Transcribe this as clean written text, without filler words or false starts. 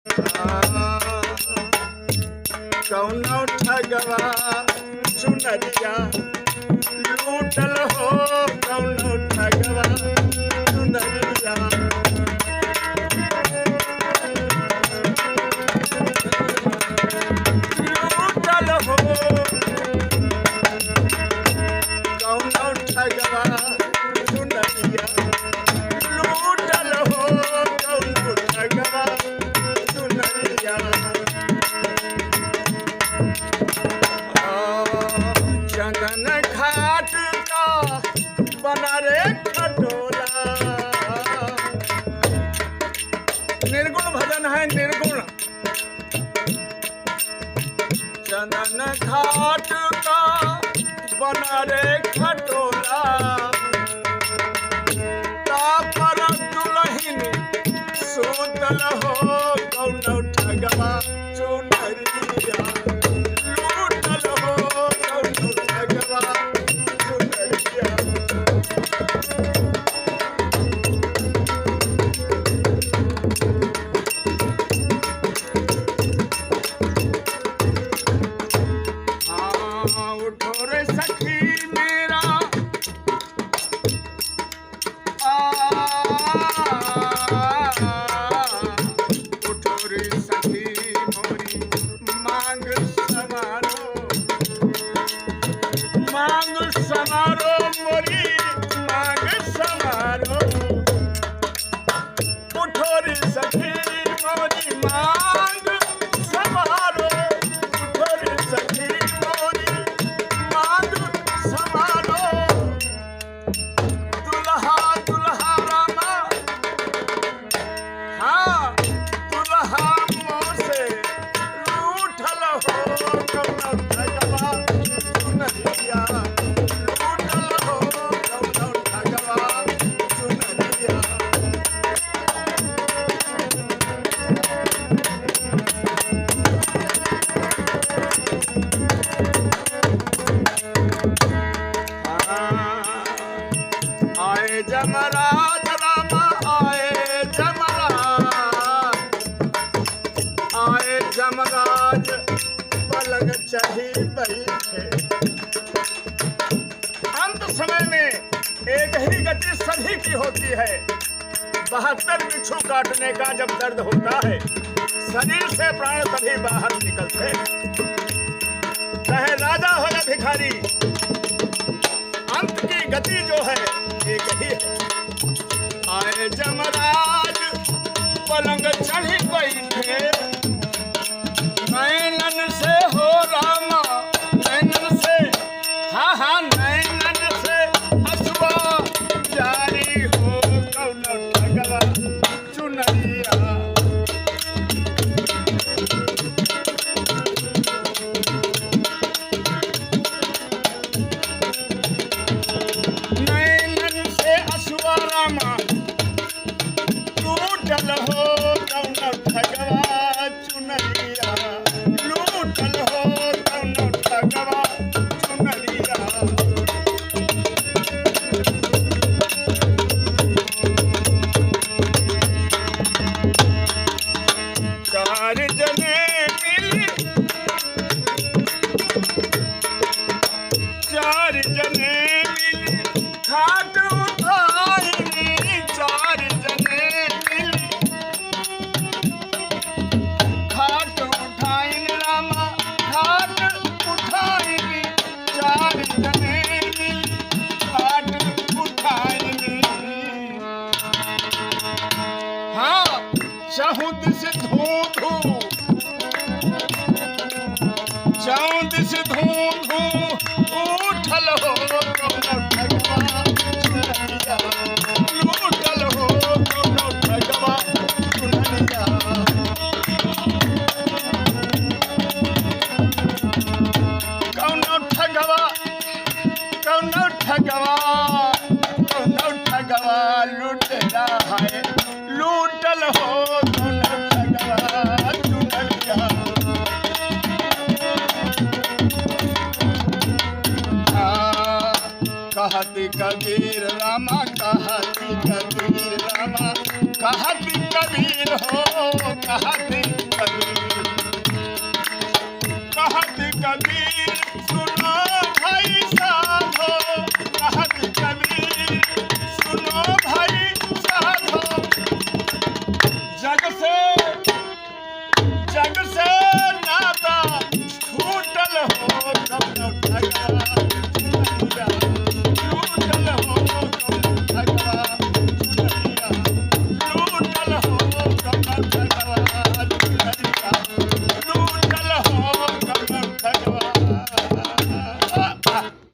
कौनो ठगवा चुनरिया लूटल हो, कौनो ठगवा चुनरिया। लूटल हो, कौनो ठगवा चुनरिया लूटल हो, कौनो ठगवा चुनरिया। चंदन घाट का बना रे खटोला। निर्गुण भजन है, निर्गुण। चंदन घाट का बना रे खटोला, तापर दुल्हन सूतल हो, कौनो ठगवा चुनरिया लूटल हो, कौनो ठगवा चुनरिया। हाँ उठो रे सखी मेरा उठो रे सखी मोरी मांग समारो, मांग समारो मोरी मांग समारो। उठो रे सखी मोरी मांग समारो, उठो रे सखी मोरी मांग समारो। दुल्हा दुल्हा रामा, हाँ दुल्हा मोसे रूठल हो, कौनो ठगवा चुनरिया लूटल हो, कौनो ठगवा चुनरिया। आए जमराज रामा, आए जमराज, आए जमराज पलंग चढ़ी बैठे। अंत समय में एक ही गति सभी की होती है। 72 बिच्छू काटने का जब दर्द होता है, शरीर से प्राण तभी बाहर निकलते। चाहे राजा हो या भिखारी, अंत की गति जो है एक ही है। आए जमराज पलंग चढ़ी बैठे, नैनन से हो रामा, नैनन से, हाँ हाँ नैनन से हसुआ जारी हो, कौनो ठगवा चुनरिया। नैनन से हसुआ रामा लूटल हो, कौनो ठगवा चुनरिया लूटल हो, कौनो ठगवा चुनरिया। चार जने मिली, चार जने मिली खाट उठाई, चार जने मिली खाट उठाई रामा, खाट उठाई। चार जने मिली खाट उठाई। हाँ चहुँ दिस धूं धूं, चहुँ दिस धूं धूं उठल हो, कौनो ठगवा चुनरिया लूटल हो, कौनो ठगवा चुनरिया। कौनो ठगवा, कौनो ठगवा, कौनो ठगवा लूटला है, लूटल हो, कौनो ठगवा चुनरिया। कबीर